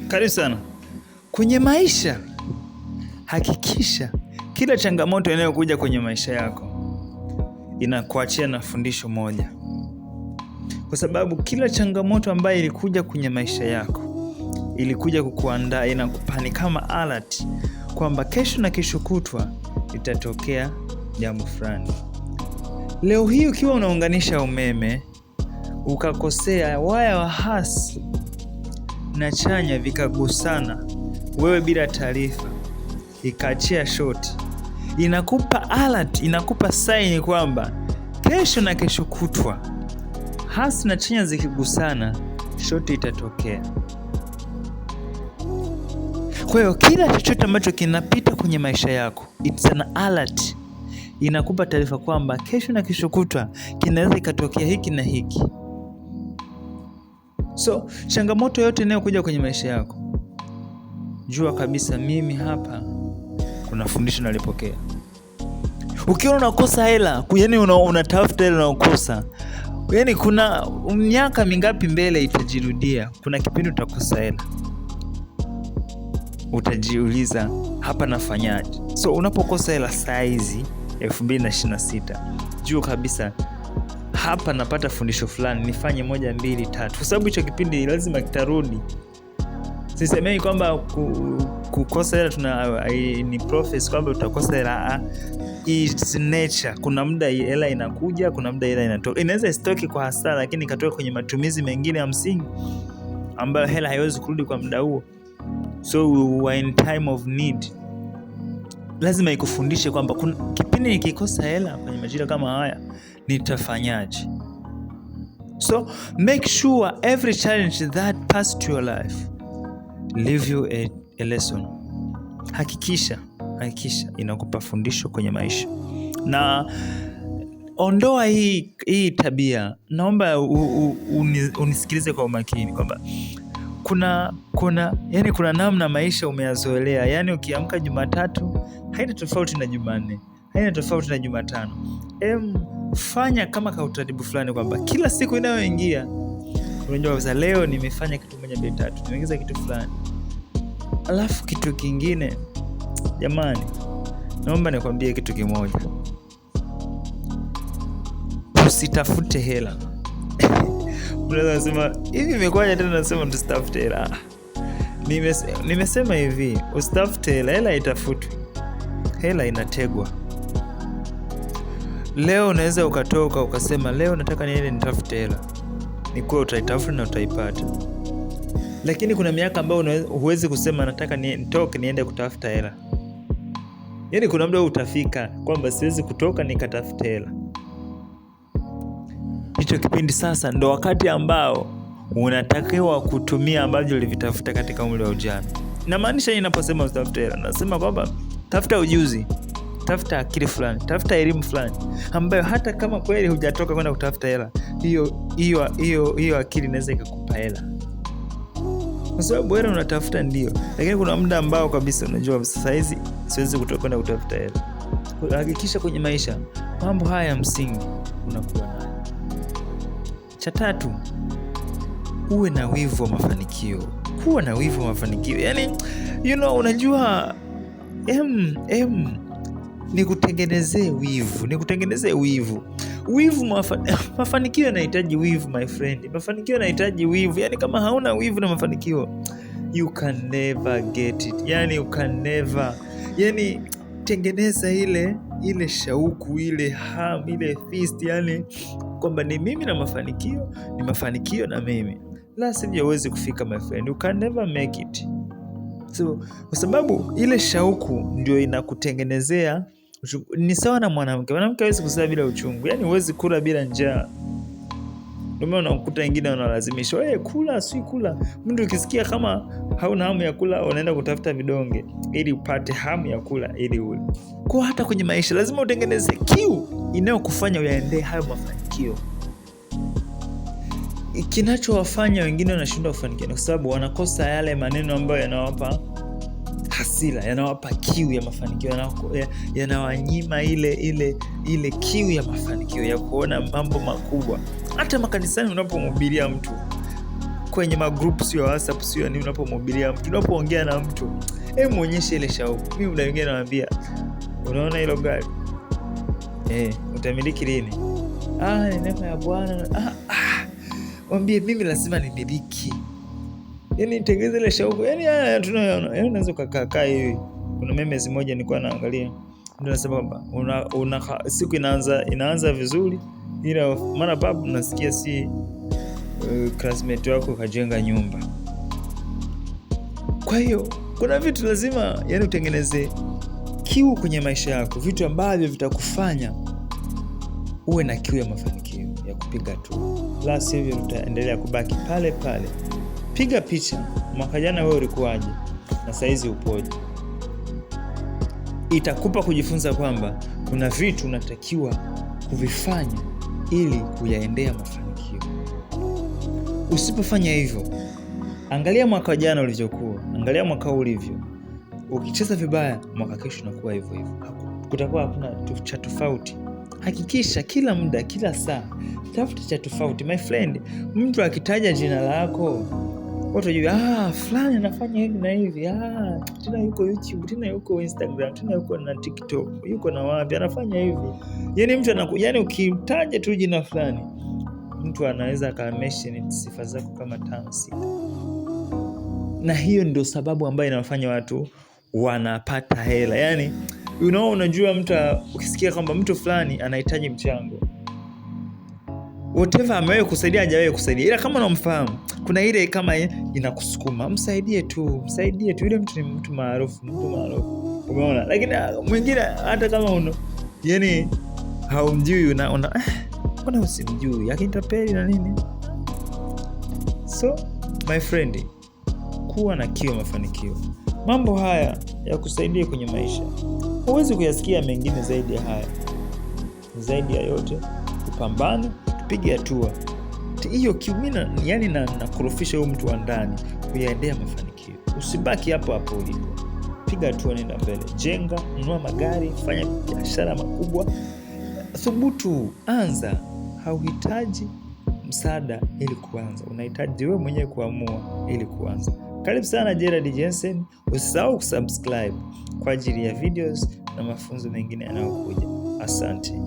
Karibu sana. Kwenye maisha, hakikisha kila changamoto inayokuja kwenye maisha yako inakuachia na fundisho moja. Kwa sababu kila changamoto ambayo ilikuja kwenye maisha yako ilikuja kukuandaa, inakupa ni kama alert kwamba kesho na kesho kutwa itatokea jambo fulani. Leo hii ukiwa unaunganisha umeme ukakosea, waya wa hasi na chanya vikagusana, wewe bila taarifa ikaachia shoti, inakupa alert, inakupa sign kwamba kesho na kesho kutwa hasi na chanya zikigusana, shoti itatokea. Kwa hiyo kila chochote ambacho kinapita kwenye maisha yako, it's an alert, inakupa taarifa kwamba kesho na kesho kutwa kinaweza ikatokea hiki na hiki. So, changamoto yote inayokuja kwenye maisha yako, jua kabisa mimi hapa kuna fundisho nalipokea. Ukiona unakosa hela, yaani unatafuta hela na ukosa, yaani kuna miaka mingapi mbele itajirudia, kuna kipindi utakosa hela. Utajiuliza hapa nafanyaje? So, unapokosa hela saizi 2026, jua kabisa hapa napata fundisho fulani, nifanye 1, 2, 3. Kwa sababu hicho kipindi lazima kitarudi. Sisemei kwamba kukosa hela ni process kwamba utakosa hela. It's nature. Kuna muda hela inakuja, kuna muda hela inatoka. Inaweza isitoke kwa hasara, lakini ikatoka kwenye matumizi mengine ya msingi ambayo hela haiwezi kurudi kwa muda huo. So we are in time of need. Lazima ikufundishe kwamba kuna kipindi nikikosa hela kwenye majira kama haya nitafanyaje. So make sure every challenge that pass to your life leave you a lesson. Hakikisha inakupa fundisho kwenye maisha. Na ondoa hii tabia. Naomba unisikilize kwa umakini kwamba kuna namna maisha umeyazoelea. Yaani ukiamka Jumatatu haina tofauti na Jumanne, haina tofauti na Jumatano. Fanya kama kautaratibu fulani kwamba kila siku inayoingia unajua kwamba leo nimefanya kitu 1, 2, 3, nimeingiza kitu fulani. Alafu kitu kingine, jamani, naomba nikwambie kitu kimoja. Usitafute hela. Unaweza kusema hivi imekwaje tena nasema tusitafute hela? Nimesema hivi, usitafute hela, hela itafutwe. Hela inategwa. Leo unaweza ukatoka ukasema leo nataka niende nitafute hela. Ni kwa utaitafuta na utaipata. Lakini kuna miaka ambayo huwezi kusema nataka nitoke niende kutafuta hela. Yaani kuna muda utafika kwamba siwezi kutoka nikatafuta hela. Hicho kipindi sasa ndo wakati ambao unatakiwa kutumia ambavyo ulivitafuta katika umri wa ujana. Inamaanisha ninaposema usitafute hela, nasema kwamba tafuta ujuzi, tafuta akili fulani, tafuta elimu fulani ambayo hata kama kweli hujatoka kwenda kutafuta hela, hiyo akili inaweza ikakupa hela. Kwa sababu hela unatafuta ndio, lakini kuna muda ambao kabisa unajua sasa hizi siwezi kutoka kwenda kutafuta hela. Hakikisha kwenye maisha mambo haya ya msingi unakuwa nayo. Cha 3, uwe na wivu wa mafanikio. Kuwa na wivu wa mafanikio. Yaani unajua nikutengenezee wivu. Mafanikio yanahitaji wivu, my friend. Mafanikio yanahitaji wivu. Yaani kama hauna wivu na mafanikio, you can never get it. Yaani you can never. Yaani tengeneza ile shauku, ile ham, ile fist, yani kwamba ni mimi na mafanikio, ni mafanikio na mimi. La sivyo huwezi kufika, my friend. You can never make it. So, kwa sababu ile shauku ndio inakutengenezea. Ni sawa na mwanamke. Mwanamke hawezi kuzaa bila uchungu. Yaani huwezi kula bila njaa. Ndio maana unakuta wengine wanalazimisha, kula, si kula. Mtu ukisikia kama hauna hamu ya kula, unaenda kutafuta vidonge ili upate hamu ya kula ili ule. Kwa hata kwenye maisha lazima utengeneze kiu inayokufanya uyaendee hayo mafanikio. Kinachowafanya wengine wanashindwa kufanikiwa kwa sababu wanakosa yale maneno ambayo yanawapa hasira, yanawapa kiu ya mafanikio, yanawanyima ile kiu ya mafanikio ya kuona mambo makubwa. Hata makanisani unapomhubiria mtu kwenye magroup, sio WhatsApp, sio ni unapomhubiria mtu, unapoongea na mtu, muonyeshe ile shauku. Mimi wengine nawaambia, unaona hilo gari utamiliki lini? Ni neema ya Bwana. Mwambie mimi lazima nimiliki. Yaani tengeze ile shauku. Yaani tunayoona. Yaani unaweza kukaa hivi. Kuna memes moja nilikuwa naangalia. Ndio nasema kwamba siku inaanza vizuri, ila mara babu nasikia classmate wako kajenga nyumba. Kwa hiyo kuna vitu lazima utengeneze kiu kwenye maisha yako, vitu ambavyo vitakufanya uwe na kiu ya mafanikio, ya kupiga tu. La sivyo utaendelea kubaki pale pale. Piga picha, mwaka jana wewe ulikuwaje na saizi upoje. Itakupa kujifunza kwamba kuna vitu unatakiwa kuvifanya ili kuyaendea mafanikio. Usipofanya hivyo, angalia mwaka jana ulivyokuwa, angalia mwaka ulivyo. Ukicheza vibaya, mwaka kesho unakuwa hivyo hivyo. Kutakuwa hakuna cha tofauti. Hakikisha kila muda, kila saa tafuta cha tofauti. My friend, mtu akitaja jina lako, watu wajue fulani anafanya hivi na hivi. Tena yuko YouTube, tena yuko Instagram, tena yuko na TikTok, yuko na wapi, anafanya hivi. Yaani mtu ukitaja tu jina fulani, mtu anaweza akamention sifa zako kama 5-6. Na hiyo ndio sababu ambayo inawafanya watu wanapata hela. Yaani unajua mtu ukisikia kwamba mtu fulani anahitaji mchango, whatever amewahi kusaidia hajawahi kusaidia, ila kama unamfahamu, kuna ile kama inakusukuma, msaidie tu. Yule mtu ni mtu maarufu, umeona. Lakini mwingine hata kama haumjui, mbona usimjui, akinitapeli na nini. So my friend, kuwa na kiu mafanikio. Mambo haya ya kusaidia kwenye maisha, huwezi kuyasikia mengine zaidi ya haya. Zaidi ya yote, tupambane, tupige hatua. Hiyo kiumina, na kurufisha huyo mtu wa ndani kuyaendea mafanikio. Usibaki hapo hapo ulipo. Piga hatua, nenda mbele. Jenga, nunua magari, fanya biashara makubwa. Thubutu, anza. Hauhitaji msaada ili kuanza. Unahitaji wewe mwenyewe kuamua ili kuanza. Karibu sana Gerald Jensen. Usisahau kusubscribe kwa ajili ya videos na mafunzo mengine yanayokuja. Asante.